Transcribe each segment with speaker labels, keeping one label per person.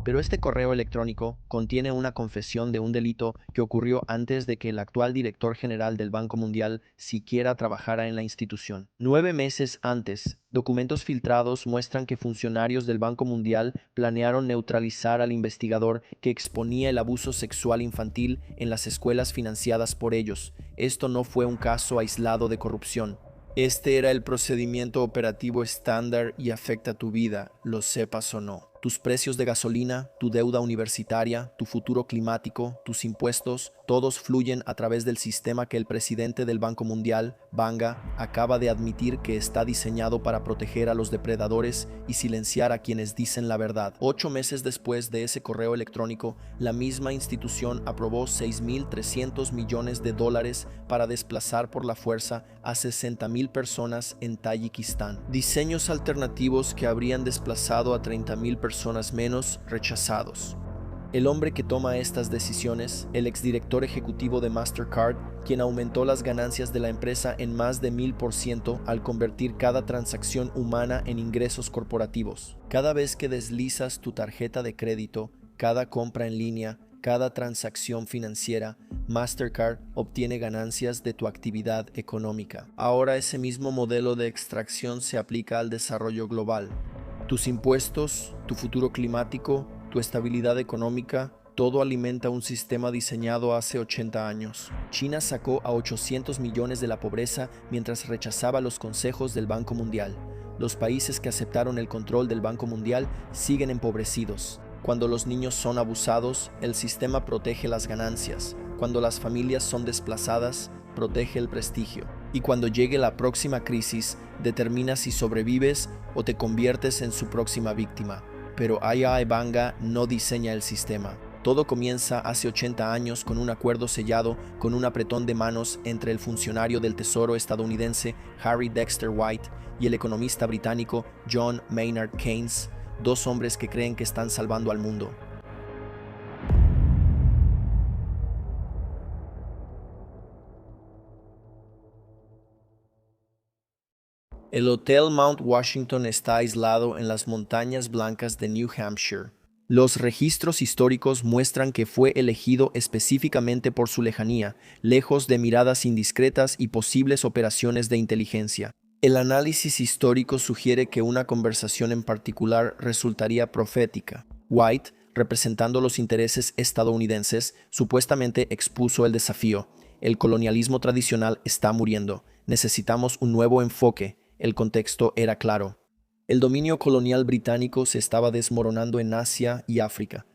Speaker 1: Pero este correo electrónico contiene una confesión de un delito que ocurrió antes de que el actual director general del Banco Mundial siquiera trabajara en la institución. 9 meses antes, documentos filtrados muestran que funcionarios del Banco Mundial planearon neutralizar al investigador que exponía el abuso sexual infantil en las escuelas financiadas por ellos. Esto no fue un caso aislado de corrupción. Este era el procedimiento operativo estándar y afecta tu vida, lo sepas o no. Tus precios de gasolina, tu deuda universitaria, tu futuro climático, tus impuestos, todos fluyen a través del sistema que el presidente del Banco Mundial, Banga, acaba de admitir que está diseñado para proteger a los depredadores y silenciar a quienes dicen la verdad. 8 meses después de ese correo electrónico, la misma institución aprobó $6.300 millones para desplazar por la fuerza a 60,000 personas en Tayikistán. Diseños alternativos que habrían desplazado a 30,000 personas menos, rechazados. El hombre que toma estas decisiones, el exdirector ejecutivo de Mastercard, quien aumentó las ganancias de la empresa en más de 1000% al convertir cada transacción humana en ingresos corporativos. Cada vez que deslizas tu tarjeta de crédito, cada compra en línea, cada transacción financiera, Mastercard obtiene ganancias de tu actividad económica. Ahora ese mismo modelo de extracción se aplica al desarrollo global. Tus impuestos, tu futuro climático, tu estabilidad económica, todo alimenta un sistema diseñado hace 80 años. China sacó a 800 millones de la pobreza mientras rechazaba los consejos del Banco Mundial. Los países que aceptaron el control del Banco Mundial siguen empobrecidos. Cuando los niños son abusados, el sistema protege las ganancias. Cuando las familias son desplazadas, protege el prestigio. Y cuando llegue la próxima crisis, determina si sobrevives o te conviertes en su próxima víctima. Pero I.I. Banga no diseña el sistema. Todo comienza hace 80 años con un acuerdo sellado con un apretón de manos entre el funcionario del Tesoro estadounidense Harry Dexter White y el economista británico John Maynard Keynes, dos hombres que creen que están salvando al mundo. El Hotel Mount Washington está aislado en las montañas blancas de New Hampshire. Los registros históricos muestran que fue elegido específicamente por su lejanía, lejos de miradas indiscretas y posibles operaciones de inteligencia. El análisis histórico sugiere que una conversación en particular resultaría profética. White, representando los intereses estadounidenses, supuestamente expuso el desafío. El colonialismo tradicional está muriendo. Necesitamos un nuevo enfoque. El contexto era claro. El dominio colonial británico se estaba desmoronando en Asia y África.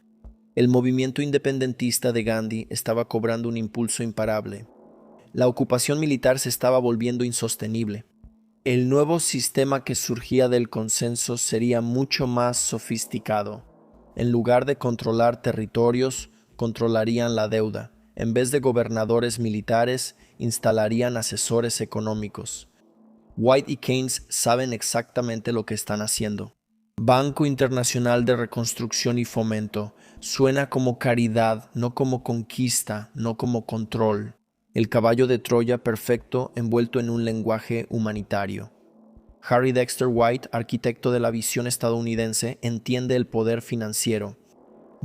Speaker 1: El movimiento independentista de Gandhi estaba cobrando un impulso imparable. La ocupación militar se estaba volviendo insostenible. El nuevo sistema que surgía del consenso sería mucho más sofisticado. En lugar de controlar territorios, controlarían la deuda. En vez de gobernadores militares, instalarían asesores económicos. White y Keynes saben exactamente lo que están haciendo. Banco Internacional de Reconstrucción y Fomento suena como caridad, no como conquista, no como control. El caballo de Troya perfecto envuelto en un lenguaje humanitario. Harry Dexter White, arquitecto de la visión estadounidense, entiende el poder financiero.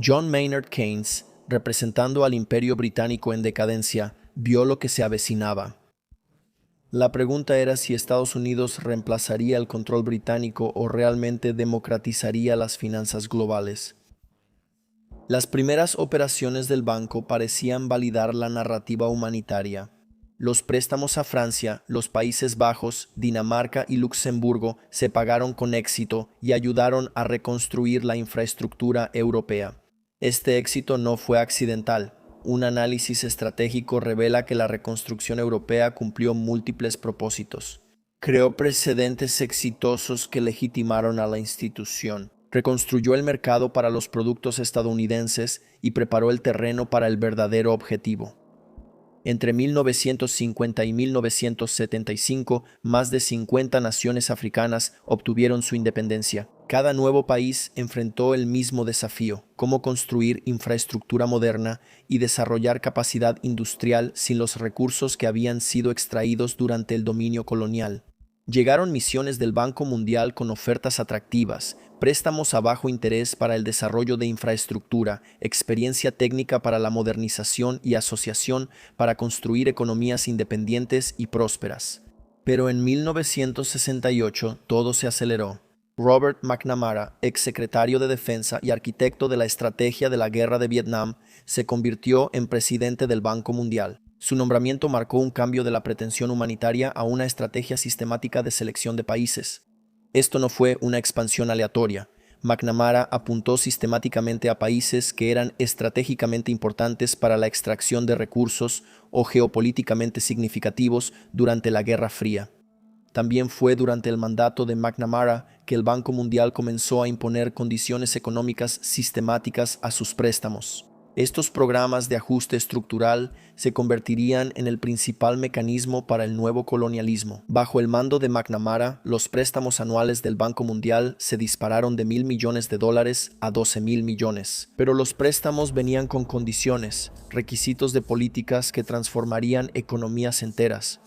Speaker 1: John Maynard Keynes, representando al imperio británico en decadencia, vio lo que se avecinaba. La pregunta era si Estados Unidos reemplazaría el control británico o realmente democratizaría las finanzas globales. Las primeras operaciones del banco parecían validar la narrativa humanitaria. Los préstamos a Francia, los Países Bajos, Dinamarca y Luxemburgo se pagaron con éxito y ayudaron a reconstruir la infraestructura europea. Este éxito no fue accidental. Un análisis estratégico revela que la reconstrucción europea cumplió múltiples propósitos. Creó precedentes exitosos que legitimaron a la institución. Reconstruyó el mercado para los productos estadounidenses y preparó el terreno para el verdadero objetivo. Entre 1950 y 1975, más de 50 naciones africanas obtuvieron su independencia. Cada nuevo país enfrentó el mismo desafío: cómo construir infraestructura moderna y desarrollar capacidad industrial sin los recursos que habían sido extraídos durante el dominio colonial. Llegaron misiones del Banco Mundial con ofertas atractivas, préstamos a bajo interés para el desarrollo de infraestructura, experiencia técnica para la modernización y asociación para construir economías independientes y prósperas. Pero en 1968 todo se aceleró. Robert McNamara, exsecretario de Defensa y arquitecto de la estrategia de la Guerra de Vietnam, se convirtió en presidente del Banco Mundial. Su nombramiento marcó un cambio de la pretensión humanitaria a una estrategia sistemática de selección de países. Esto no fue una expansión aleatoria. McNamara apuntó sistemáticamente a países que eran estratégicamente importantes para la extracción de recursos o geopolíticamente significativos durante la Guerra Fría. También fue durante el mandato de McNamara que el Banco Mundial comenzó a imponer condiciones económicas sistemáticas a sus préstamos. Estos programas de ajuste estructural se convertirían en el principal mecanismo para el nuevo colonialismo. Bajo el mando de McNamara, los préstamos anuales del Banco Mundial se dispararon de $1.000 millones a 12.000 millones. Pero los préstamos venían con condiciones, requisitos de políticas que transformarían economías enteras.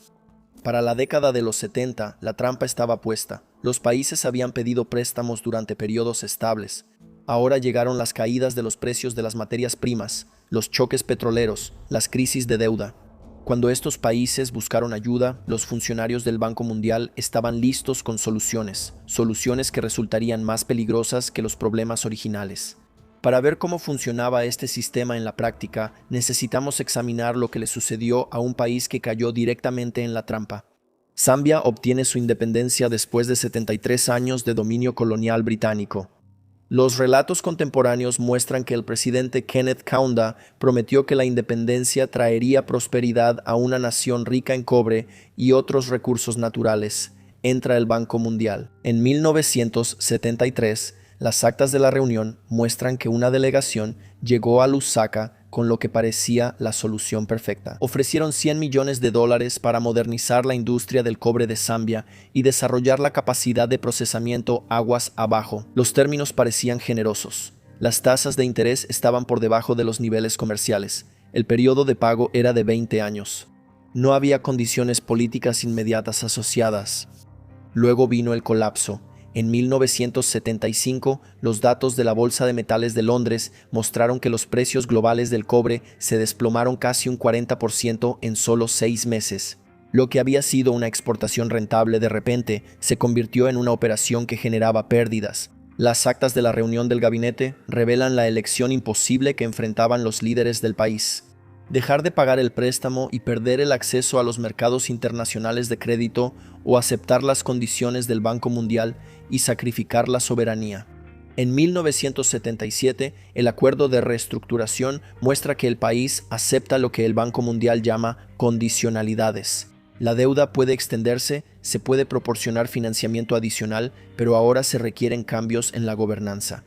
Speaker 1: Para la década de los 70, la trampa estaba puesta. Los países habían pedido préstamos durante periodos estables. Ahora llegaron las caídas de los precios de las materias primas, los choques petroleros, las crisis de deuda. Cuando estos países buscaron ayuda, los funcionarios del Banco Mundial estaban listos con soluciones que resultarían más peligrosas que los problemas originales. Para ver cómo funcionaba este sistema en la práctica, necesitamos examinar lo que le sucedió a un país que cayó directamente en la trampa. Zambia obtiene su independencia después de 73 años de dominio colonial británico. Los relatos contemporáneos muestran que el presidente Kenneth Kaunda prometió que la independencia traería prosperidad a una nación rica en cobre y otros recursos naturales. Entra el Banco Mundial. En 1973, las actas de la reunión muestran que una delegación llegó a Lusaka con lo que parecía la solución perfecta. Ofrecieron $100 millones para modernizar la industria del cobre de Zambia y desarrollar la capacidad de procesamiento aguas abajo. Los términos parecían generosos. Las tasas de interés estaban por debajo de los niveles comerciales. El periodo de pago era de 20 años. No había condiciones políticas inmediatas asociadas. Luego vino el colapso. En 1975, los datos de la Bolsa de Metales de Londres mostraron que los precios globales del cobre se desplomaron casi un 40% en solo 6 meses. Lo que había sido una exportación rentable de repente se convirtió en una operación que generaba pérdidas. Las actas de la reunión del gabinete revelan la elección imposible que enfrentaban los líderes del país. Dejar de pagar el préstamo y perder el acceso a los mercados internacionales de crédito o aceptar las condiciones del Banco Mundial y sacrificar la soberanía. En 1977, el acuerdo de reestructuración muestra que el país acepta lo que el Banco Mundial llama condicionalidades. La deuda puede extenderse, se puede proporcionar financiamiento adicional, pero ahora se requieren cambios en la gobernanza.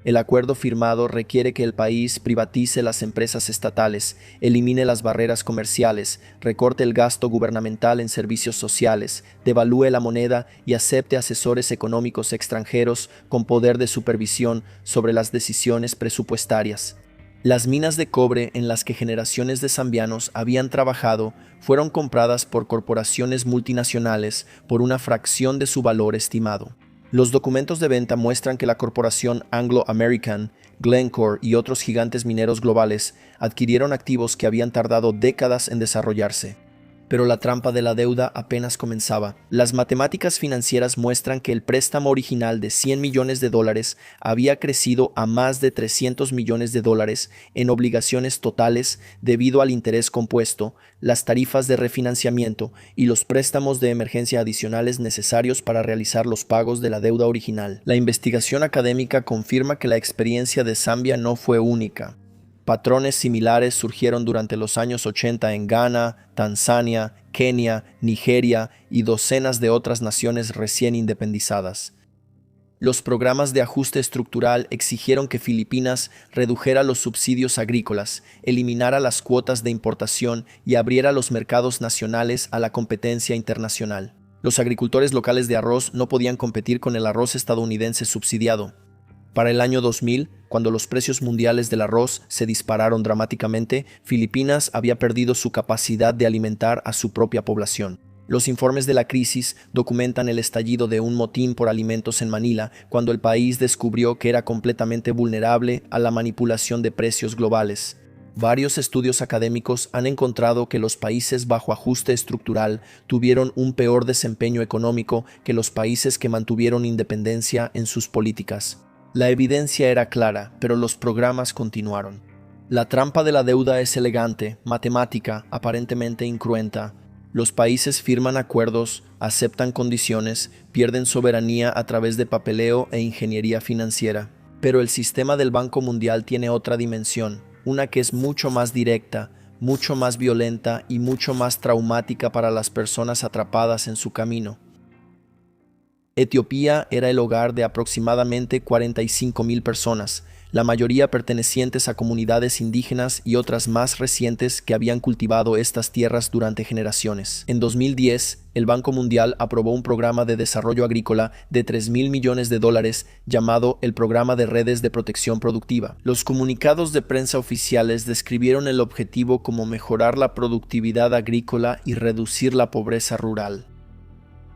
Speaker 1: El acuerdo firmado requiere que el país privatice las empresas estatales, elimine las barreras comerciales, recorte el gasto gubernamental en servicios sociales, devalúe la moneda y acepte asesores económicos extranjeros con poder de supervisión sobre las decisiones presupuestarias. Las minas de cobre en las que generaciones de zambianos habían trabajado fueron compradas por corporaciones multinacionales por una fracción de su valor estimado. Los documentos de venta muestran que la corporación Anglo American, Glencore y otros gigantes mineros globales adquirieron activos que habían tardado décadas en desarrollarse. Pero la trampa de la deuda apenas comenzaba. Las matemáticas financieras muestran que el préstamo original de $100 millones había crecido a más de $300 millones en obligaciones totales debido al interés compuesto, las tarifas de refinanciamiento y los préstamos de emergencia adicionales necesarios para realizar los pagos de la deuda original. La investigación académica confirma que la experiencia de Zambia no fue única. Patrones similares surgieron durante los años 80 en Ghana, Tanzania, Kenia, Nigeria y docenas de otras naciones recién independizadas. Los programas de ajuste estructural exigieron que Filipinas redujera los subsidios agrícolas, eliminara las cuotas de importación y abriera los mercados nacionales a la competencia internacional. Los agricultores locales de arroz no podían competir con el arroz estadounidense subsidiado. Para el año 2000, cuando los precios mundiales del arroz se dispararon dramáticamente, Filipinas había perdido su capacidad de alimentar a su propia población. Los informes de la crisis documentan el estallido de un motín por alimentos en Manila, cuando el país descubrió que era completamente vulnerable a la manipulación de precios globales. Varios estudios académicos han encontrado que los países bajo ajuste estructural tuvieron un peor desempeño económico que los países que mantuvieron independencia en sus políticas. La evidencia era clara, pero los programas continuaron. La trampa de la deuda es elegante, matemática, aparentemente incruenta. Los países firman acuerdos, aceptan condiciones, pierden soberanía a través de papeleo e ingeniería financiera. Pero el sistema del Banco Mundial tiene otra dimensión, una que es mucho más directa, mucho más violenta y mucho más traumática para las personas atrapadas en su camino. Etiopía era el hogar de aproximadamente 45,000 personas, la mayoría pertenecientes a comunidades indígenas y otras más recientes que habían cultivado estas tierras durante generaciones. En 2010, el Banco Mundial aprobó un programa de desarrollo agrícola de $3,000 millones llamado el Programa de Redes de Protección Productiva. Los comunicados de prensa oficiales describieron el objetivo como mejorar la productividad agrícola y reducir la pobreza rural.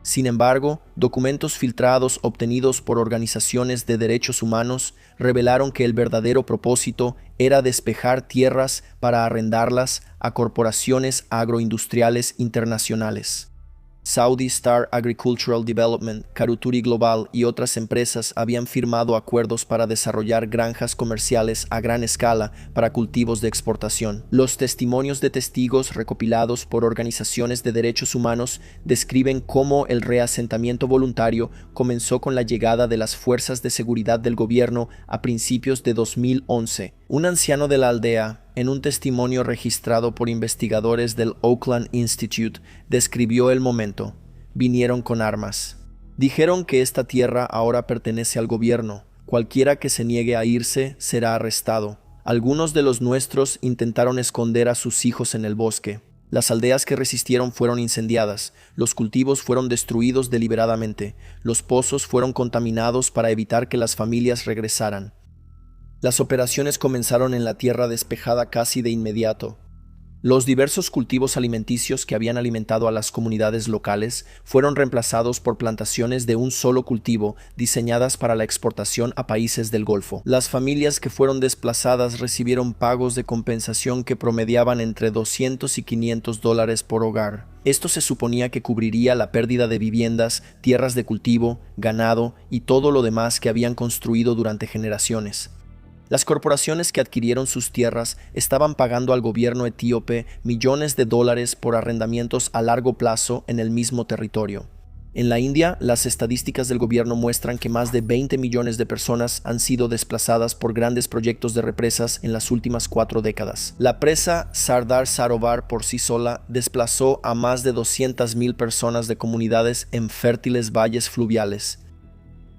Speaker 1: Sin embargo, documentos filtrados obtenidos por organizaciones de derechos humanos revelaron que el verdadero propósito era despejar tierras para arrendarlas a corporaciones agroindustriales internacionales. Saudi Star Agricultural Development, Karuturi Global y otras empresas habían firmado acuerdos para desarrollar granjas comerciales a gran escala para cultivos de exportación. Los testimonios de testigos recopilados por organizaciones de derechos humanos describen cómo el reasentamiento voluntario comenzó con la llegada de las fuerzas de seguridad del gobierno a principios de 2011. Un anciano de la aldea, en un testimonio registrado por investigadores del Oakland Institute, describió el momento. Vinieron con armas. Dijeron que esta tierra ahora pertenece al gobierno. Cualquiera que se niegue a irse será arrestado. Algunos de los nuestros intentaron esconder a sus hijos en el bosque. Las aldeas que resistieron fueron incendiadas, los cultivos fueron destruidos deliberadamente, los pozos fueron contaminados para evitar que las familias regresaran. Las operaciones comenzaron en la tierra despejada casi de inmediato. Los diversos cultivos alimenticios que habían alimentado a las comunidades locales fueron reemplazados por plantaciones de un solo cultivo diseñadas para la exportación a países del Golfo. Las familias que fueron desplazadas recibieron pagos de compensación que promediaban entre $200 y $500 por hogar. Esto se suponía que cubriría la pérdida de viviendas, tierras de cultivo, ganado y todo lo demás que habían construido durante generaciones. Las corporaciones que adquirieron sus tierras estaban pagando al gobierno etíope millones de dólares por arrendamientos a largo plazo en el mismo territorio. En la India, las estadísticas del gobierno muestran que más de 20 millones de personas han sido desplazadas por grandes proyectos de represas en las últimas 4 décadas. La presa Sardar Sarovar por sí sola desplazó a más de 200,000 personas de comunidades en fértiles valles fluviales.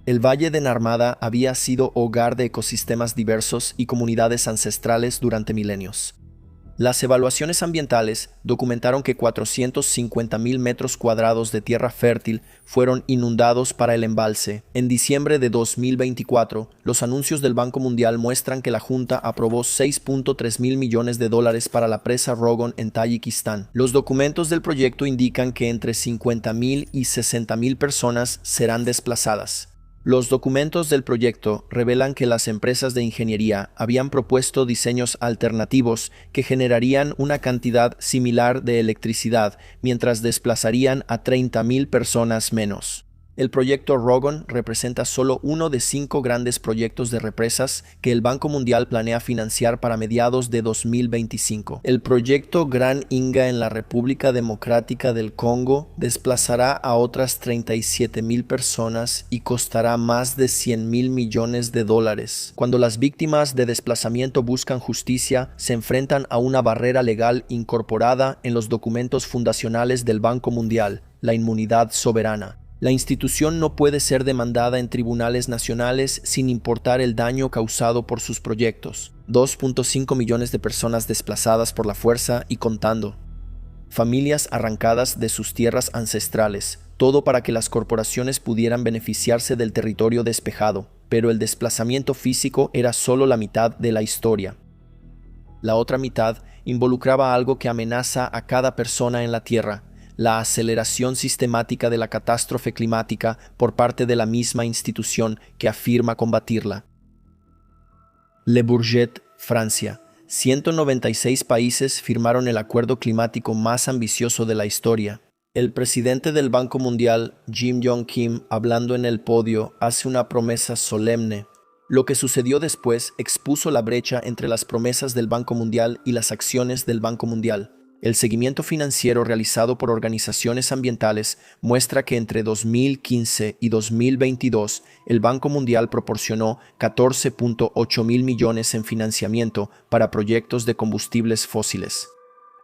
Speaker 1: El Valle de Narmada había sido hogar de ecosistemas diversos y comunidades ancestrales durante milenios. Las evaluaciones ambientales documentaron que 450,000 metros cuadrados de tierra fértil fueron inundados para el embalse. En diciembre de 2024, los anuncios del Banco Mundial muestran que la Junta aprobó $6.3 mil millones para la presa Rogon en Tayikistán. Los documentos del proyecto indican que entre 50,000 y 60,000 personas serán desplazadas. Los documentos del proyecto revelan que las empresas de ingeniería habían propuesto diseños alternativos que generarían una cantidad similar de electricidad mientras desplazarían a 30,000 personas menos. El proyecto Rogon representa solo uno de 5 grandes proyectos de represas que el Banco Mundial planea financiar para mediados de 2025. El proyecto Gran Inga en la República Democrática del Congo desplazará a otras 37,000 personas y costará más de $100,000 millones. Cuando las víctimas de desplazamiento buscan justicia, se enfrentan a una barrera legal incorporada en los documentos fundacionales del Banco Mundial, la inmunidad soberana. La institución no puede ser demandada en tribunales nacionales sin importar el daño causado por sus proyectos. 2.5 millones de personas desplazadas por la fuerza y contando. Familias arrancadas de sus tierras ancestrales, todo para que las corporaciones pudieran beneficiarse del territorio despejado, pero el desplazamiento físico era solo la mitad de la historia. La otra mitad involucraba algo que amenaza a cada persona en la tierra: la aceleración sistemática de la catástrofe climática por parte de la misma institución que afirma combatirla. Le Bourget, Francia. 196 países firmaron el acuerdo climático más ambicioso de la historia. El presidente del Banco Mundial, Jim Yong Kim, hablando en el podio, hace una promesa solemne. Lo que sucedió después expuso la brecha entre las promesas del Banco Mundial y las acciones del Banco Mundial. El seguimiento financiero realizado por organizaciones ambientales muestra que entre 2015 y 2022 el Banco Mundial proporcionó 14.8 mil millones en financiamiento para proyectos de combustibles fósiles.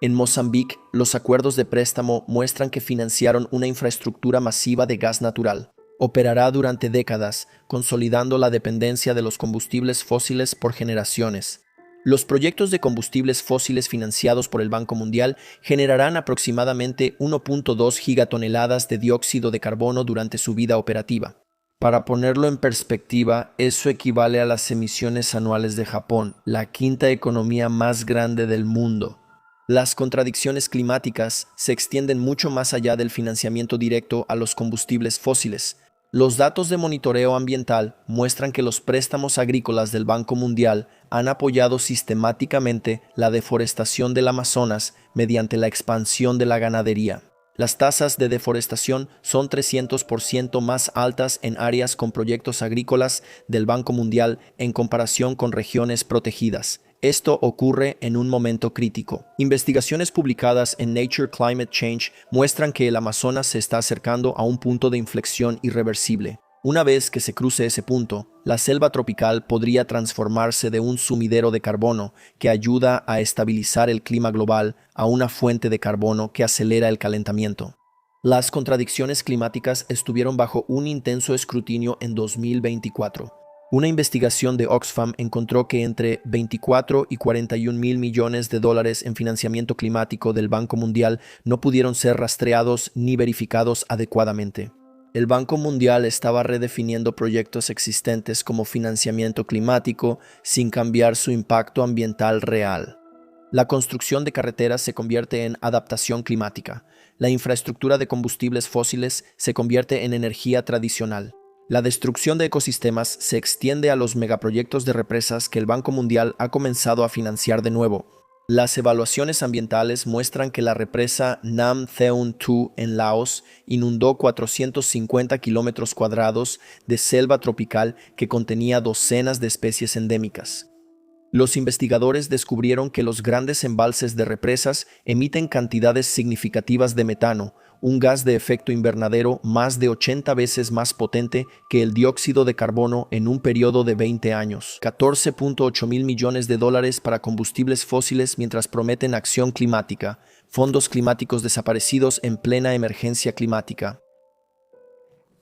Speaker 1: En Mozambique, los acuerdos de préstamo muestran que financiaron una infraestructura masiva de gas natural. Operará durante décadas, consolidando la dependencia de los combustibles fósiles por generaciones. Los proyectos de combustibles fósiles financiados por el Banco Mundial generarán aproximadamente 1.2 gigatoneladas de dióxido de carbono durante su vida operativa. Para ponerlo en perspectiva, eso equivale a las emisiones anuales de Japón, la quinta economía más grande del mundo. Las contradicciones climáticas se extienden mucho más allá del financiamiento directo a los combustibles fósiles. Los datos de monitoreo ambiental muestran que los préstamos agrícolas del Banco Mundial han apoyado sistemáticamente la deforestación del Amazonas mediante la expansión de la ganadería. Las tasas de deforestación son 300% más altas en áreas con proyectos agrícolas del Banco Mundial en comparación con regiones protegidas. Esto ocurre en un momento crítico. Investigaciones publicadas en Nature Climate Change muestran que el Amazonas se está acercando a un punto de inflexión irreversible. Una vez que se cruce ese punto, la selva tropical podría transformarse de un sumidero de carbono que ayuda a estabilizar el clima global a una fuente de carbono que acelera el calentamiento. Las contradicciones climáticas estuvieron bajo un intenso escrutinio en 2024. Una investigación de Oxfam encontró que entre 24 y 41 mil millones de dólares en financiamiento climático del Banco Mundial no pudieron ser rastreados ni verificados adecuadamente. El Banco Mundial estaba redefiniendo proyectos existentes como financiamiento climático sin cambiar su impacto ambiental real. La construcción de carreteras se convierte en adaptación climática. La infraestructura de combustibles fósiles se convierte en energía tradicional. La destrucción de ecosistemas se extiende a los megaproyectos de represas que el Banco Mundial ha comenzado a financiar de nuevo. Las evaluaciones ambientales muestran que la represa Nam Theun Tu en Laos inundó 450 kilómetros cuadrados de selva tropical que contenía docenas de especies endémicas. Los investigadores descubrieron que los grandes embalses de represas emiten cantidades significativas de metano, un gas de efecto invernadero más de 80 veces más potente que el dióxido de carbono en un periodo de 20 años. 14.8 mil millones de dólares para combustibles fósiles mientras prometen acción climática, fondos climáticos desaparecidos en plena emergencia climática.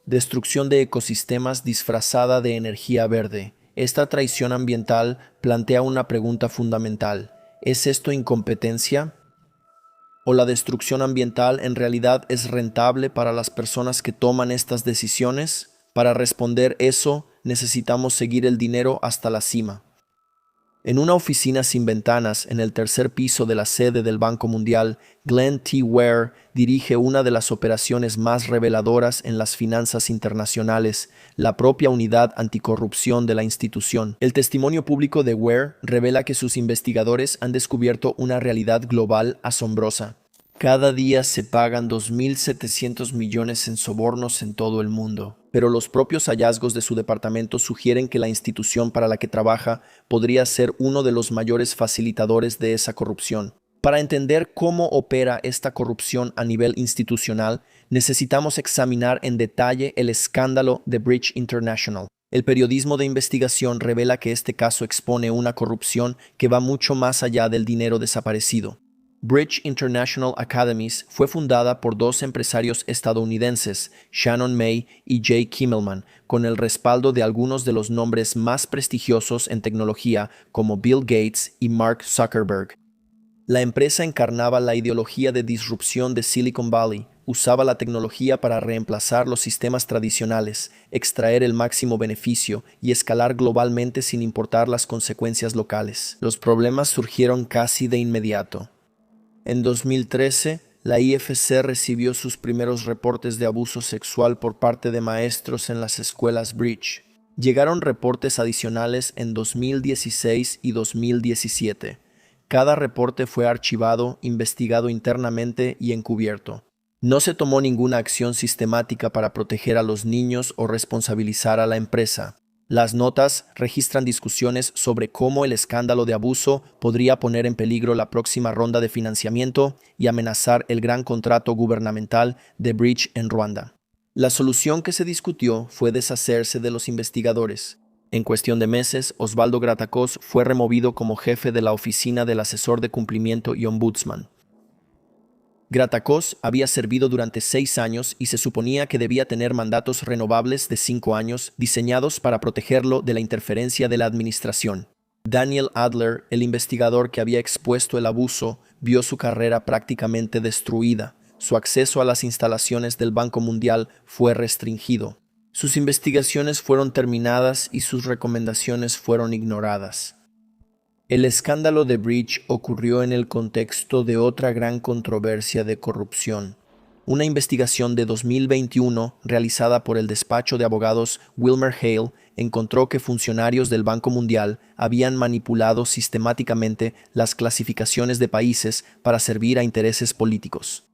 Speaker 1: Destrucción de ecosistemas disfrazada de energía verde. Esta traición ambiental plantea una pregunta fundamental. ¿Es esto incompetencia? ¿O la destrucción ambiental en realidad es rentable para las personas que toman estas decisiones? Para responder eso, necesitamos seguir el dinero hasta la cima. En una oficina sin ventanas en el tercer piso de la sede del Banco Mundial, Glenn T. Ware dirige una de las operaciones más reveladoras en las finanzas internacionales, la propia unidad anticorrupción de la institución. El testimonio público de Ware revela que sus investigadores han descubierto una realidad global asombrosa. Cada día se pagan 2.700 millones en sobornos en todo el mundo, pero los propios hallazgos de su departamento sugieren que la institución para la que trabaja podría ser uno de los mayores facilitadores de esa corrupción. Para entender cómo opera esta corrupción a nivel institucional, necesitamos examinar en detalle el escándalo de Bridge International. El periodismo de investigación revela que este caso expone una corrupción que va mucho más allá del dinero desaparecido. Bridge International Academies fue fundada por dos empresarios estadounidenses, Shannon May y Jay Kimmelman, con el respaldo de algunos de los nombres más prestigiosos en tecnología como Bill Gates y Mark Zuckerberg. La empresa encarnaba la ideología de disrupción de Silicon Valley, usaba la tecnología para reemplazar los sistemas tradicionales, extraer el máximo beneficio y escalar globalmente sin importar las consecuencias locales. Los problemas surgieron casi de inmediato. En 2013, la IFC recibió sus primeros reportes de abuso sexual por parte de maestros en las escuelas Bridge. Llegaron reportes adicionales en 2016 y 2017. Cada reporte fue archivado, investigado internamente y encubierto. No se tomó ninguna acción sistemática para proteger a los niños o responsabilizar a la empresa. Las notas registran discusiones sobre cómo el escándalo de abuso podría poner en peligro la próxima ronda de financiamiento y amenazar el gran contrato gubernamental de Bridge en Ruanda. La solución que se discutió fue deshacerse de los investigadores. En cuestión de meses, Osvaldo Gratacós fue removido como jefe de la oficina del asesor de cumplimiento y ombudsman. Gratacós había servido durante 6 años y se suponía que debía tener mandatos renovables de 5 años diseñados para protegerlo de la interferencia de la administración. Daniel Adler, el investigador que había expuesto el abuso, vio su carrera prácticamente destruida. Su acceso a las instalaciones del Banco Mundial fue restringido. Sus investigaciones fueron terminadas y sus recomendaciones fueron ignoradas. El escándalo de Bridge ocurrió en el contexto de otra gran controversia de corrupción. Una investigación de 2021 realizada por el despacho de abogados Wilmer Hale encontró que funcionarios del Banco Mundial habían manipulado sistemáticamente las clasificaciones de países para servir a intereses políticos.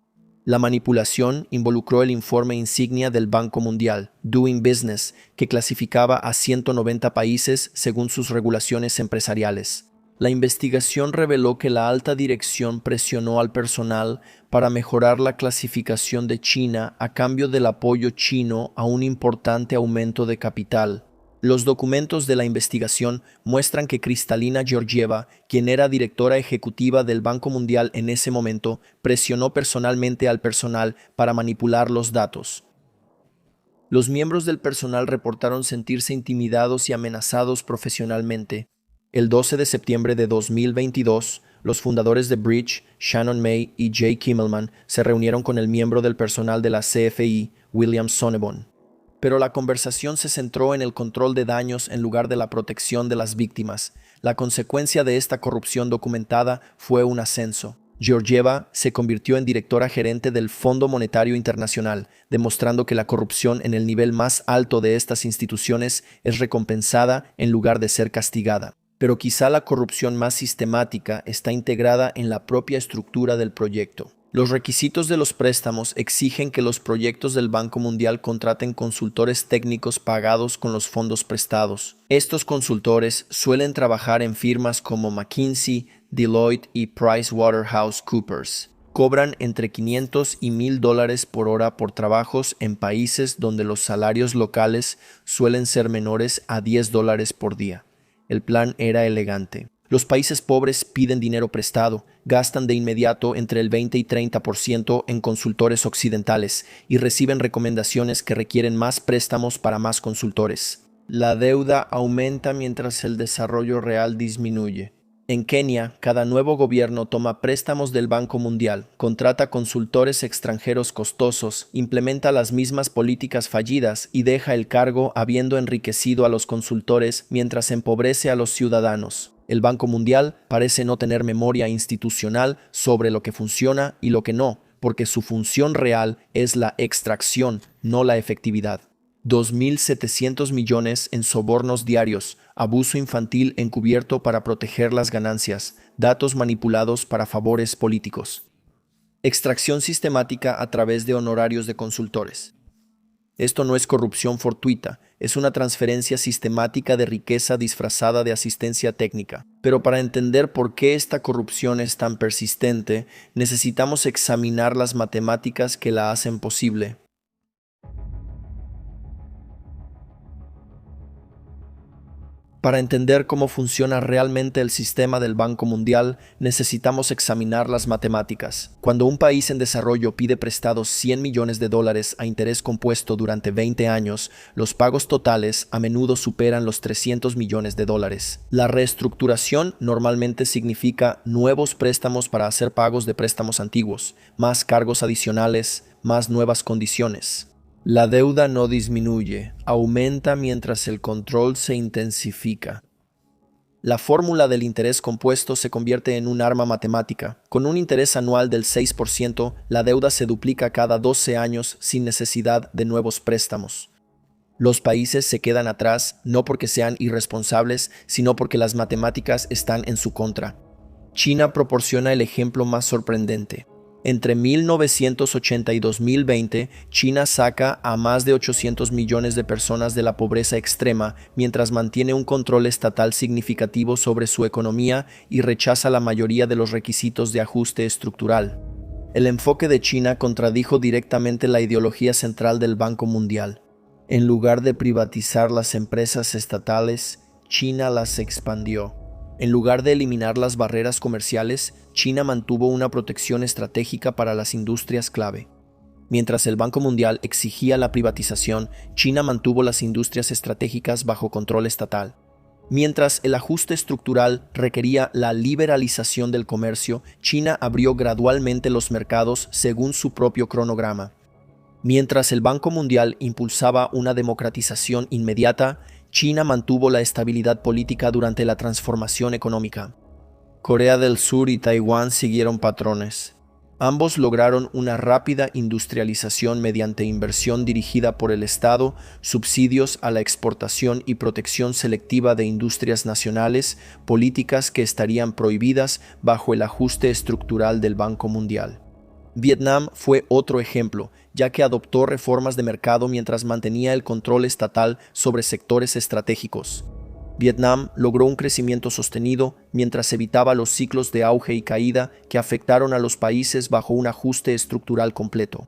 Speaker 1: La manipulación involucró el informe insignia del Banco Mundial, Doing Business, que clasificaba a 190 países según sus regulaciones empresariales. La investigación reveló que la alta dirección presionó al personal para mejorar la clasificación de China a cambio del apoyo chino a un importante aumento de capital. Los documentos de la investigación muestran que Kristalina Georgieva, quien era directora ejecutiva del Banco Mundial en ese momento, presionó personalmente al personal para manipular los datos. Los miembros del personal reportaron sentirse intimidados y amenazados profesionalmente. El 12 de septiembre de 2022, los fundadores de Bridge, Shannon May y Jay Kimmelman, se reunieron con el miembro del personal de la CFI, William Sonnebon. Pero la conversación se centró en el control de daños en lugar de la protección de las víctimas. La consecuencia de esta corrupción documentada fue un ascenso. Georgieva se convirtió en directora gerente del Fondo Monetario Internacional, demostrando que la corrupción en el nivel más alto de estas instituciones es recompensada en lugar de ser castigada. Pero quizá la corrupción más sistemática está integrada en la propia estructura del proyecto. Los requisitos de los préstamos exigen que los proyectos del Banco Mundial contraten consultores técnicos pagados con los fondos prestados. Estos consultores suelen trabajar en firmas como McKinsey, Deloitte y PricewaterhouseCoopers. Cobran entre $500 y $1,000 por hora por trabajos en países donde los salarios locales suelen ser menores a $10 por día. El plan era elegante. Los países pobres piden dinero prestado, gastan de inmediato entre el 20 y 30% en consultores occidentales y reciben recomendaciones que requieren más préstamos para más consultores. La deuda aumenta mientras el desarrollo real disminuye. En Kenia, cada nuevo gobierno toma préstamos del Banco Mundial, contrata consultores extranjeros costosos, implementa las mismas políticas fallidas y deja el cargo habiendo enriquecido a los consultores mientras empobrece a los ciudadanos. El Banco Mundial parece no tener memoria institucional sobre lo que funciona y lo que no, porque su función real es la extracción, no la efectividad. 2.700 millones en sobornos diarios, abuso infantil encubierto para proteger las ganancias, datos manipulados para favores políticos. Extracción sistemática a través de honorarios de consultores. Esto no es corrupción fortuita, es una transferencia sistemática de riqueza disfrazada de asistencia técnica. Pero para entender por qué esta corrupción es tan persistente, necesitamos examinar las matemáticas que la hacen posible. Para entender cómo funciona realmente el sistema del Banco Mundial, necesitamos examinar las matemáticas. Cuando un país en desarrollo pide prestados $100 millones a interés compuesto durante 20 años, los pagos totales a menudo superan los $300 millones. La reestructuración normalmente significa nuevos préstamos para hacer pagos de préstamos antiguos, más cargos adicionales, más nuevas condiciones. La deuda no disminuye, aumenta mientras el control se intensifica. La fórmula del interés compuesto se convierte en un arma matemática. Con un interés anual del 6%, la deuda se duplica cada 12 años sin necesidad de nuevos préstamos. Los países se quedan atrás no porque sean irresponsables, sino porque las matemáticas están en su contra. China proporciona el ejemplo más sorprendente. Entre 1980 y 2020, China saca a más de 800 millones de personas de la pobreza extrema, mientras mantiene un control estatal significativo sobre su economía y rechaza la mayoría de los requisitos de ajuste estructural. El enfoque de China contradijo directamente la ideología central del Banco Mundial. En lugar de privatizar las empresas estatales, China las expandió. En lugar de eliminar las barreras comerciales, China mantuvo una protección estratégica para las industrias clave. Mientras el Banco Mundial exigía la privatización, China mantuvo las industrias estratégicas bajo control estatal. Mientras el ajuste estructural requería la liberalización del comercio, China abrió gradualmente los mercados según su propio cronograma. Mientras el Banco Mundial impulsaba una democratización inmediata, China mantuvo la estabilidad política durante la transformación económica. Corea del Sur y Taiwán siguieron patrones. Ambos lograron una rápida industrialización mediante inversión dirigida por el Estado, subsidios a la exportación y protección selectiva de industrias nacionales, políticas que estarían prohibidas bajo el ajuste estructural del Banco Mundial. Vietnam fue otro ejemplo, ya que adoptó reformas de mercado mientras mantenía el control estatal sobre sectores estratégicos. Vietnam logró un crecimiento sostenido mientras evitaba los ciclos de auge y caída que afectaron a los países bajo un ajuste estructural completo.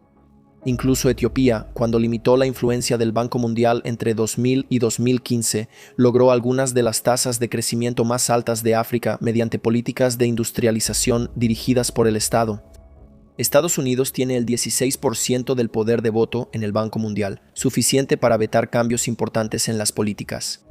Speaker 1: Incluso Etiopía, cuando limitó la influencia del Banco Mundial entre 2000 y 2015, logró algunas de las tasas de crecimiento más altas de África mediante políticas de industrialización dirigidas por el Estado. Estados Unidos tiene el 16% del poder de voto en el Banco Mundial, suficiente para vetar cambios importantes en las políticas.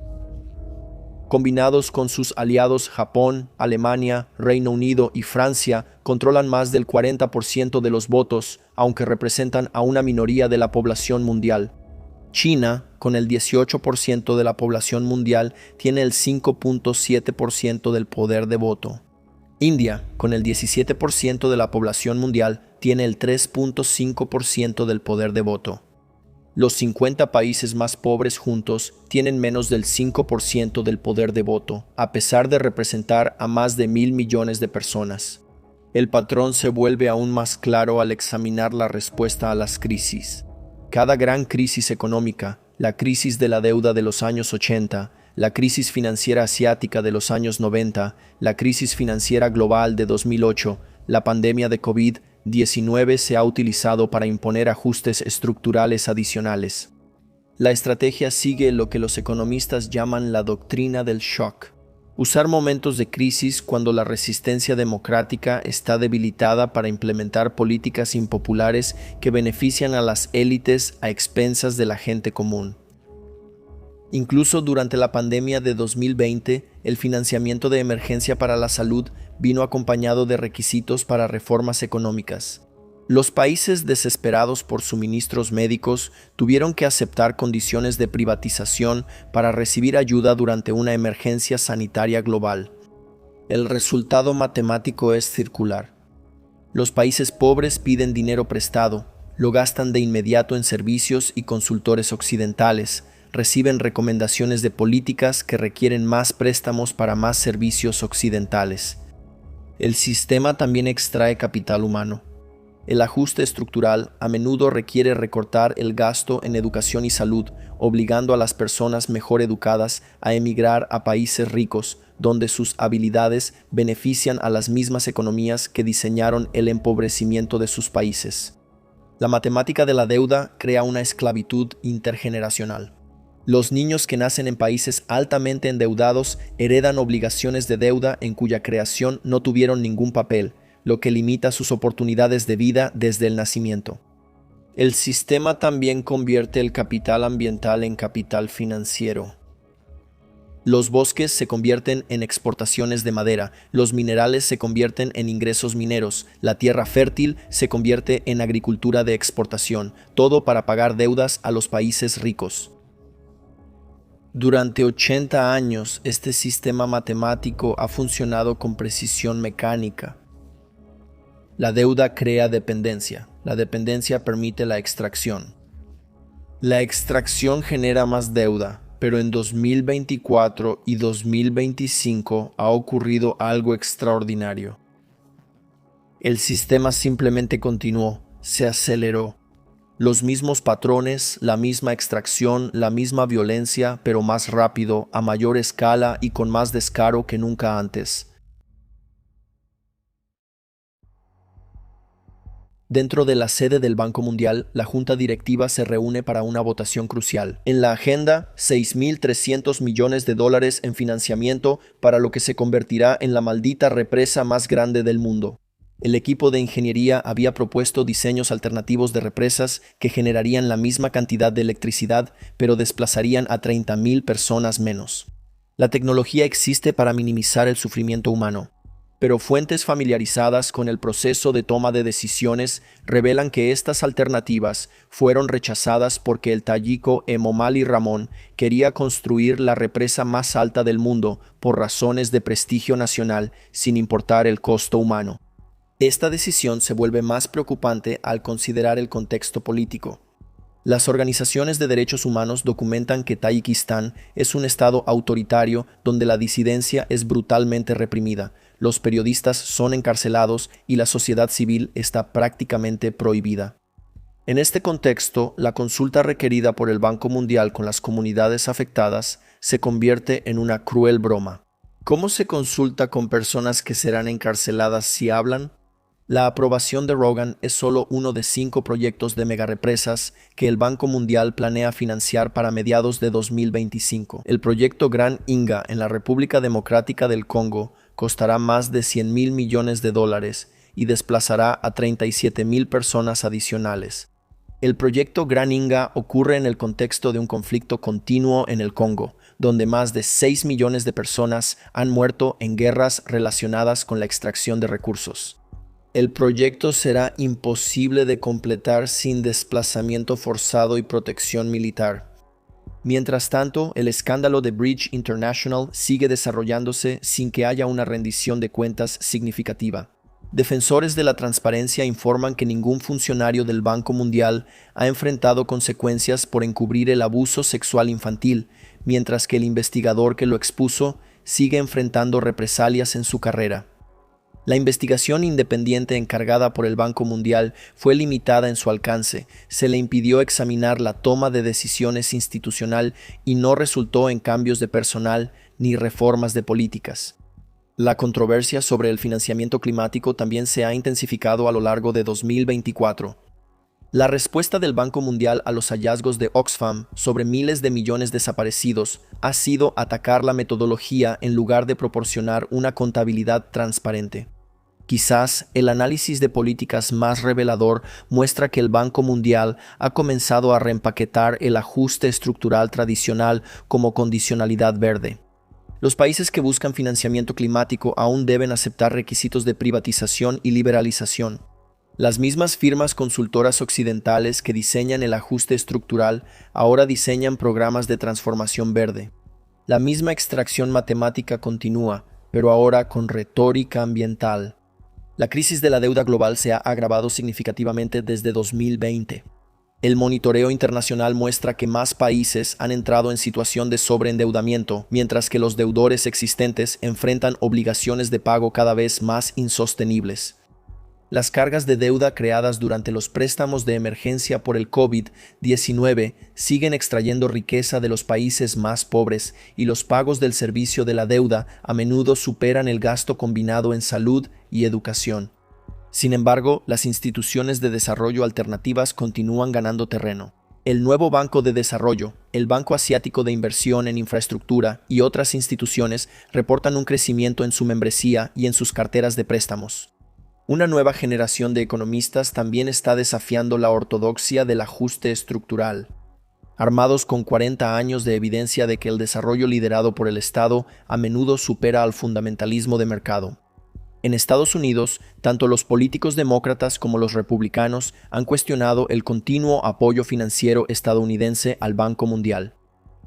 Speaker 1: Combinados con sus aliados Japón, Alemania, Reino Unido y Francia, controlan más del 40% de los votos, aunque representan a una minoría de la población mundial. China, con el 18% de la población mundial, tiene el 5.7% del poder de voto. India, con el 17% de la población mundial, tiene el 3.5% del poder de voto. Los 50 países más pobres juntos tienen menos del 5% del poder de voto, a pesar de representar a más de 1.000 millones de personas. El patrón se vuelve aún más claro al examinar la respuesta a las crisis. Cada gran crisis económica, la crisis de la deuda de los años 80, la crisis financiera asiática de los años 90, la crisis financiera global de 2008, la pandemia de COVID-19 se ha utilizado para imponer ajustes estructurales adicionales. La estrategia sigue lo que los economistas llaman la doctrina del shock. Usar momentos de crisis cuando la resistencia democrática está debilitada para implementar políticas impopulares que benefician a las élites a expensas de la gente común. Incluso durante la pandemia de 2020, el financiamiento de emergencia para la salud vino acompañado de requisitos para reformas económicas. Los países desesperados por suministros médicos tuvieron que aceptar condiciones de privatización para recibir ayuda durante una emergencia sanitaria global. El resultado matemático es circular. Los países pobres piden dinero prestado, lo gastan de inmediato en servicios y consultores occidentales, reciben recomendaciones de políticas que requieren más préstamos para más servicios occidentales. El sistema también extrae capital humano. El ajuste estructural a menudo requiere recortar el gasto en educación y salud, obligando a las personas mejor educadas a emigrar a países ricos, donde sus habilidades benefician a las mismas economías que diseñaron el empobrecimiento de sus países. La matemática de la deuda crea una esclavitud intergeneracional. Los niños que nacen en países altamente endeudados heredan obligaciones de deuda en cuya creación no tuvieron ningún papel, lo que limita sus oportunidades de vida desde el nacimiento. El sistema también convierte el capital ambiental en capital financiero. Los bosques se convierten en exportaciones de madera, los minerales se convierten en ingresos mineros, la tierra fértil se convierte en agricultura de exportación, todo para pagar deudas a los países ricos. Durante 80 años, este sistema matemático ha funcionado con precisión mecánica. La deuda crea dependencia. La dependencia permite la extracción. La extracción genera más deuda, pero en 2024 y 2025 ha ocurrido algo extraordinario. El sistema simplemente continuó, se aceleró. Los mismos patrones, la misma extracción, la misma violencia, pero más rápido, a mayor escala y con más descaro que nunca antes. Dentro de la sede del Banco Mundial, la Junta Directiva se reúne para una votación crucial. En la agenda, 6.300 millones de dólares en financiamiento para lo que se convertirá en la maldita represa más grande del mundo. El equipo de ingeniería había propuesto diseños alternativos de represas que generarían la misma cantidad de electricidad, pero desplazarían a 30.000 personas menos. La tecnología existe para minimizar el sufrimiento humano, pero fuentes familiarizadas con el proceso de toma de decisiones revelan que estas alternativas fueron rechazadas porque el tayiko Emomali Rahmon quería construir la represa más alta del mundo por razones de prestigio nacional sin importar el costo humano. Esta decisión se vuelve más preocupante al considerar el contexto político. Las organizaciones de derechos humanos documentan que Tayikistán es un estado autoritario donde la disidencia es brutalmente reprimida, los periodistas son encarcelados y la sociedad civil está prácticamente prohibida. En este contexto, la consulta requerida por el Banco Mundial con las comunidades afectadas se convierte en una cruel broma. ¿Cómo se consulta con personas que serán encarceladas si hablan? La aprobación de Rogan es solo uno de 5 proyectos de megarepresas que el Banco Mundial planea financiar para mediados de 2025. El proyecto Gran Inga en la República Democrática del Congo costará más de 100.000 millones de dólares y desplazará a 37.000 personas adicionales. El proyecto Gran Inga ocurre en el contexto de un conflicto continuo en el Congo, donde más de 6 millones de personas han muerto en guerras relacionadas con la extracción de recursos. El proyecto será imposible de completar sin desplazamiento forzado y protección militar. Mientras tanto, el escándalo de Bridge International sigue desarrollándose sin que haya una rendición de cuentas significativa. Defensores de la transparencia informan que ningún funcionario del Banco Mundial ha enfrentado consecuencias por encubrir el abuso sexual infantil, mientras que el investigador que lo expuso sigue enfrentando represalias en su carrera. La investigación independiente encargada por el Banco Mundial fue limitada en su alcance, se le impidió examinar la toma de decisiones institucional y no resultó en cambios de personal ni reformas de políticas. La controversia sobre el financiamiento climático también se ha intensificado a lo largo de 2024. La respuesta del Banco Mundial a los hallazgos de Oxfam sobre miles de millones desaparecidos ha sido atacar la metodología en lugar de proporcionar una contabilidad transparente. Quizás el análisis de políticas más revelador muestra que el Banco Mundial ha comenzado a reempaquetar el ajuste estructural tradicional como condicionalidad verde. Los países que buscan financiamiento climático aún deben aceptar requisitos de privatización y liberalización. Las mismas firmas consultoras occidentales que diseñan el ajuste estructural ahora diseñan programas de transformación verde. La misma extracción matemática continúa, pero ahora con retórica ambiental. La crisis de la deuda global se ha agravado significativamente desde 2020. El monitoreo internacional muestra que más países han entrado en situación de sobreendeudamiento, mientras que los deudores existentes enfrentan obligaciones de pago cada vez más insostenibles. Las cargas de deuda creadas durante los préstamos de emergencia por el COVID-19 siguen extrayendo riqueza de los países más pobres y los pagos del servicio de la deuda a menudo superan el gasto combinado en salud y educación. Sin embargo, las instituciones de desarrollo alternativas continúan ganando terreno. El nuevo Banco de Desarrollo, el Banco Asiático de Inversión en Infraestructura y otras instituciones reportan un crecimiento en su membresía y en sus carteras de préstamos. Una nueva generación de economistas también está desafiando la ortodoxia del ajuste estructural. Armados con 40 años de evidencia de que el desarrollo liderado por el Estado a menudo supera al fundamentalismo de mercado. En Estados Unidos, tanto los políticos demócratas como los republicanos han cuestionado el continuo apoyo financiero estadounidense al Banco Mundial.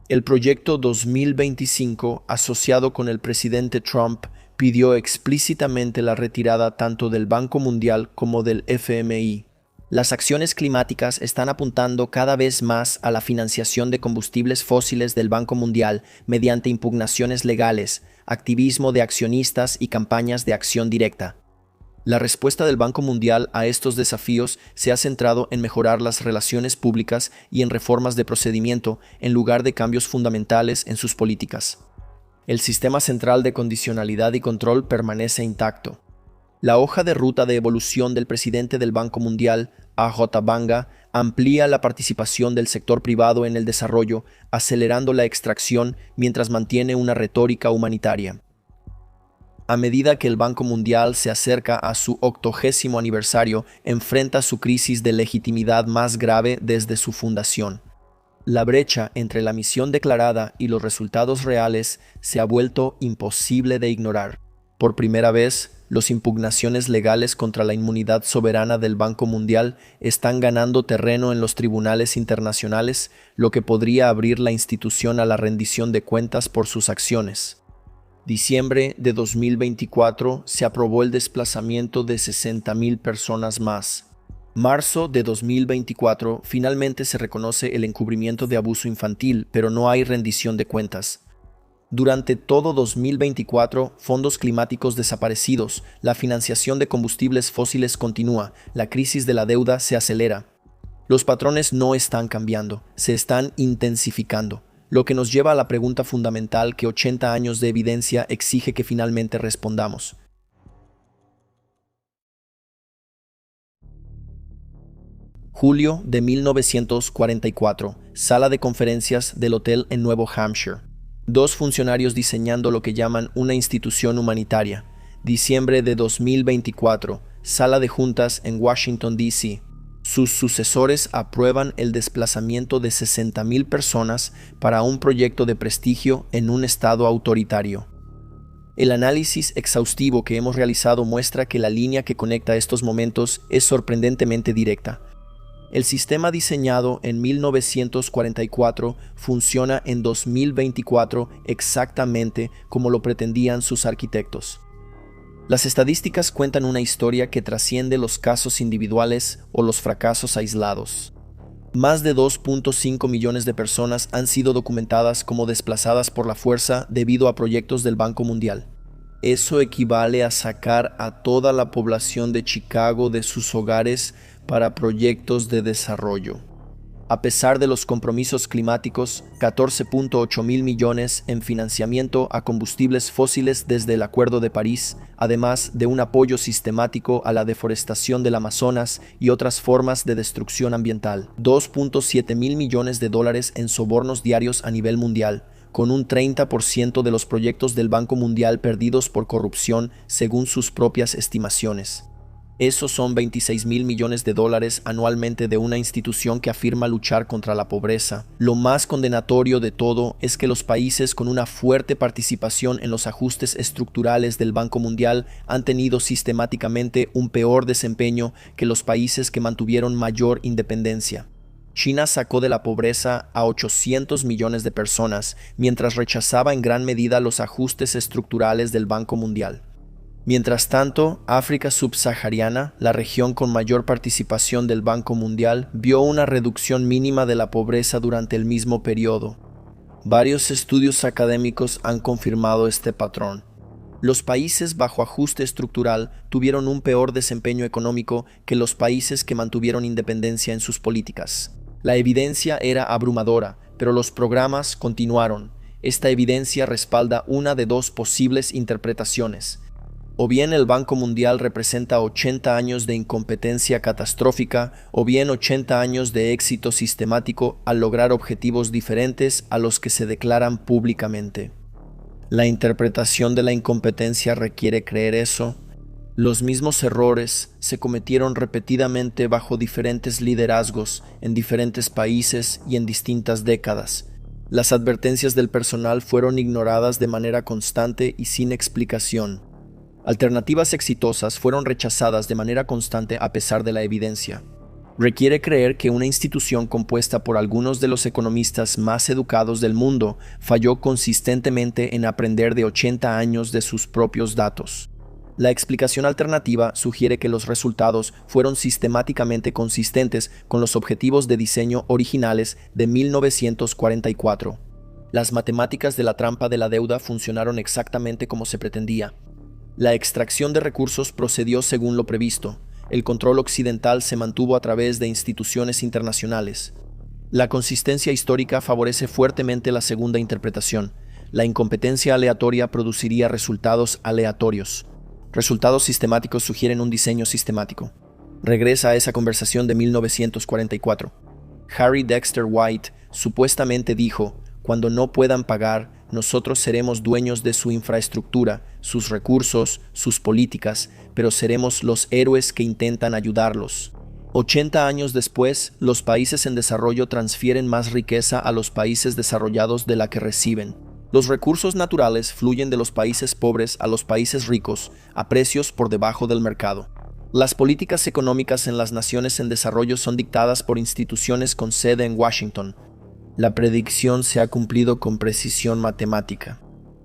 Speaker 1: El proyecto 2025, asociado con el presidente Trump, pidió explícitamente la retirada tanto del Banco Mundial como del FMI. Las acciones climáticas están apuntando cada vez más a la financiación de combustibles fósiles del Banco Mundial mediante impugnaciones legales, activismo de accionistas y campañas de acción directa. La respuesta del Banco Mundial a estos desafíos se ha centrado en mejorar las relaciones públicas y en reformas de procedimiento en lugar de cambios fundamentales en sus políticas. El sistema central de condicionalidad y control permanece intacto. La hoja de ruta de evolución del presidente del Banco Mundial, A.J. Banga, amplía la participación del sector privado en el desarrollo, acelerando la extracción mientras mantiene una retórica humanitaria. A medida que el Banco Mundial se acerca a su 80º aniversario, enfrenta su crisis de legitimidad más grave desde su fundación. La brecha entre la misión declarada y los resultados reales se ha vuelto imposible de ignorar. Por primera vez, las impugnaciones legales contra la inmunidad soberana del Banco Mundial están ganando terreno en los tribunales internacionales, lo que podría abrir la institución a la rendición de cuentas por sus acciones. Diciembre de 2024 se aprobó el desplazamiento de 60.000 personas más. Marzo de 2024 finalmente se reconoce el encubrimiento de abuso infantil, pero no hay rendición de cuentas. Durante todo 2024, fondos climáticos desaparecidos, la financiación de combustibles fósiles continúa, la crisis de la deuda se acelera. Los patrones no están cambiando, se están intensificando. Lo que nos lleva a la pregunta fundamental que 80 años de evidencia exige que finalmente respondamos. Julio de 1944, sala de conferencias del hotel en Nuevo Hampshire. Dos funcionarios diseñando lo que llaman una institución humanitaria. Diciembre de 2024, sala de juntas en Washington, D.C. Sus sucesores aprueban el desplazamiento de 60.000 personas para un proyecto de prestigio en un estado autoritario. El análisis exhaustivo que hemos realizado muestra que la línea que conecta estos momentos es sorprendentemente directa. El sistema diseñado en 1944 funciona en 2024 exactamente como lo pretendían sus arquitectos. Las estadísticas cuentan una historia que trasciende los casos individuales o los fracasos aislados. Más de 2.5 millones de personas han sido documentadas como desplazadas por la fuerza debido a proyectos del Banco Mundial. Eso equivale a sacar a toda la población de Chicago de sus hogares para proyectos de desarrollo. A pesar de los compromisos climáticos, 14.8 mil millones en financiamiento a combustibles fósiles desde el Acuerdo de París, además de un apoyo sistemático a la deforestación del Amazonas y otras formas de destrucción ambiental. 2.7 mil millones de dólares en sobornos diarios a nivel mundial, con un 30% de los proyectos del Banco Mundial perdidos por corrupción según sus propias estimaciones. Esos son 26 mil millones de dólares anualmente de una institución que afirma luchar contra la pobreza. Lo más condenatorio de todo es que los países con una fuerte participación en los ajustes estructurales del Banco Mundial han tenido sistemáticamente un peor desempeño que los países que mantuvieron mayor independencia. China sacó de la pobreza a 800 millones de personas, mientras rechazaba en gran medida los ajustes estructurales del Banco Mundial. Mientras tanto, África subsahariana, la región con mayor participación del Banco Mundial, vio una reducción mínima de la pobreza durante el mismo periodo. Varios estudios académicos han confirmado este patrón. Los países bajo ajuste estructural tuvieron un peor desempeño económico que los países que mantuvieron independencia en sus políticas. La evidencia era abrumadora, pero los programas continuaron. Esta evidencia respalda una de dos posibles interpretaciones. O bien el Banco Mundial representa 80 años de incompetencia catastrófica, o bien 80 años de éxito sistemático al lograr objetivos diferentes a los que se declaran públicamente. La interpretación de la incompetencia requiere creer eso. Los mismos errores se cometieron repetidamente bajo diferentes liderazgos, en diferentes países y en distintas décadas. Las advertencias del personal fueron ignoradas de manera constante y sin explicación. Alternativas exitosas fueron rechazadas de manera constante a pesar de la evidencia. Requiere creer que una institución compuesta por algunos de los economistas más educados del mundo falló consistentemente en aprender de 80 años de sus propios datos. La explicación alternativa sugiere que los resultados fueron sistemáticamente consistentes con los objetivos de diseño originales de 1944. Las matemáticas de la trampa de la deuda funcionaron exactamente como se pretendía. La extracción de recursos procedió según lo previsto. El control occidental se mantuvo a través de instituciones internacionales. La consistencia histórica favorece fuertemente la segunda interpretación. La incompetencia aleatoria produciría resultados aleatorios. Resultados sistemáticos sugieren un diseño sistemático. Regresa a esa conversación de 1944. Harry Dexter White supuestamente dijo: "Cuando no puedan pagar, nosotros seremos dueños de su infraestructura, sus recursos, sus políticas, pero seremos los héroes que intentan ayudarlos". 80 años después, los países en desarrollo transfieren más riqueza a los países desarrollados de la que reciben. Los recursos naturales fluyen de los países pobres a los países ricos, a precios por debajo del mercado. Las políticas económicas en las naciones en desarrollo son dictadas por instituciones con sede en Washington. La predicción se ha cumplido con precisión matemática.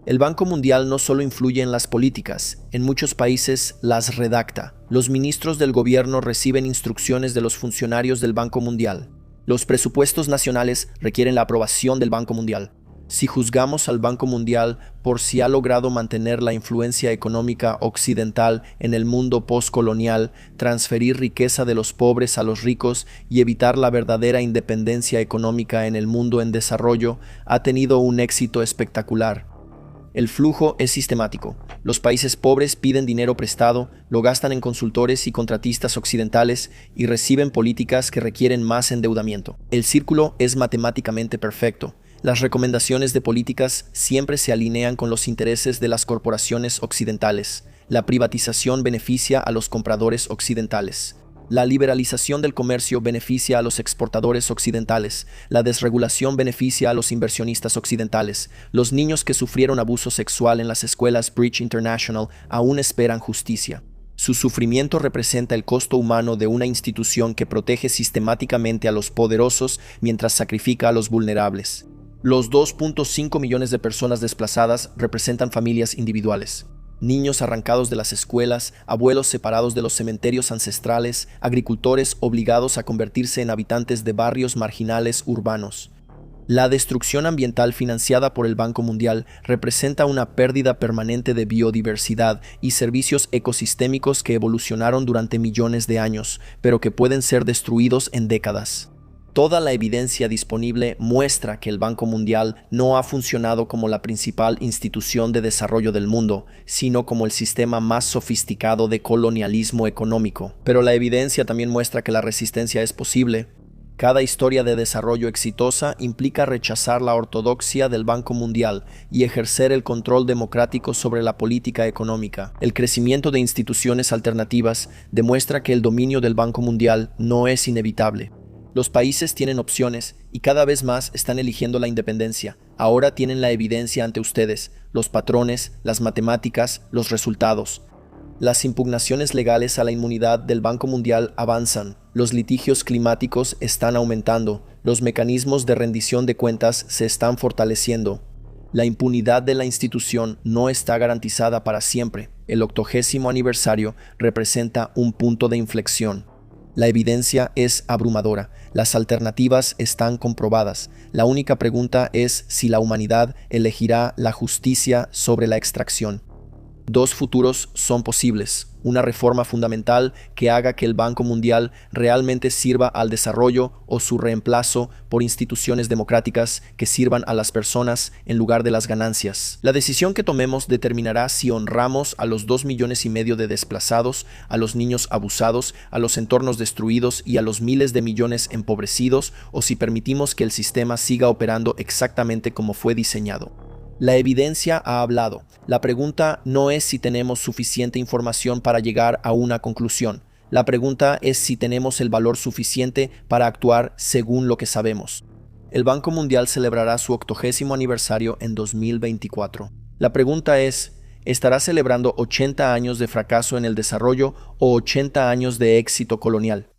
Speaker 1: El Banco Mundial no solo influye en las políticas, en muchos países las redacta. Los ministros del gobierno reciben instrucciones de los funcionarios del Banco Mundial. Los presupuestos nacionales requieren la aprobación del Banco Mundial. Si juzgamos al Banco Mundial por si ha logrado mantener la influencia económica occidental en el mundo postcolonial, transferir riqueza de los pobres a los ricos y evitar la verdadera independencia económica en el mundo en desarrollo, ha tenido un éxito espectacular. El flujo es sistemático. Los países pobres piden dinero prestado, lo gastan en consultores y contratistas occidentales y reciben políticas que requieren más endeudamiento. El círculo es matemáticamente perfecto. Las recomendaciones de políticas siempre se alinean con los intereses de las corporaciones occidentales. La privatización beneficia a los compradores occidentales. La liberalización del comercio beneficia a los exportadores occidentales. La desregulación beneficia a los inversionistas occidentales. Los niños que sufrieron abuso sexual en las escuelas Breach International aún esperan justicia. Su sufrimiento representa el costo humano de una institución que protege sistemáticamente a los poderosos mientras sacrifica a los vulnerables. Los 2.5 millones de personas desplazadas representan familias individuales. Niños arrancados de las escuelas, abuelos separados de los cementerios ancestrales, agricultores obligados a convertirse en habitantes de barrios marginales urbanos. La destrucción ambiental financiada por el Banco Mundial representa una pérdida permanente de biodiversidad y servicios ecosistémicos que evolucionaron durante millones de años, pero que pueden ser destruidos en décadas. Toda la evidencia disponible muestra que el Banco Mundial no ha funcionado como la principal institución de desarrollo del mundo, sino como el sistema más sofisticado de colonialismo económico. Pero la evidencia también muestra que la resistencia es posible. Cada historia de desarrollo exitosa implica rechazar la ortodoxia del Banco Mundial y ejercer el control democrático sobre la política económica. El crecimiento de instituciones alternativas demuestra que el dominio del Banco Mundial no es inevitable. Los países tienen opciones y cada vez más están eligiendo la independencia. Ahora tienen la evidencia ante ustedes, los patrones, las matemáticas, los resultados. Las impugnaciones legales a la inmunidad del Banco Mundial avanzan, los litigios climáticos están aumentando, los mecanismos de rendición de cuentas se están fortaleciendo. La impunidad de la institución no está garantizada para siempre. El 80º aniversario representa un punto de inflexión. La evidencia es abrumadora, las alternativas están comprobadas. La única pregunta es si la humanidad elegirá la justicia sobre la extracción. Dos futuros son posibles: una reforma fundamental que haga que el Banco Mundial realmente sirva al desarrollo o su reemplazo por instituciones democráticas que sirvan a las personas en lugar de las ganancias. La decisión que tomemos determinará si honramos a los 2,5 millones de desplazados, a los niños abusados, a los entornos destruidos y a los miles de millones empobrecidos, o si permitimos que el sistema siga operando exactamente como fue diseñado. La evidencia ha hablado. La pregunta no es si tenemos suficiente información para llegar a una conclusión. La pregunta es si tenemos el valor suficiente para actuar según lo que sabemos. El Banco Mundial celebrará su 80º aniversario en 2024. La pregunta es: ¿estará celebrando 80 años de fracaso en el desarrollo o 80 años de éxito colonial?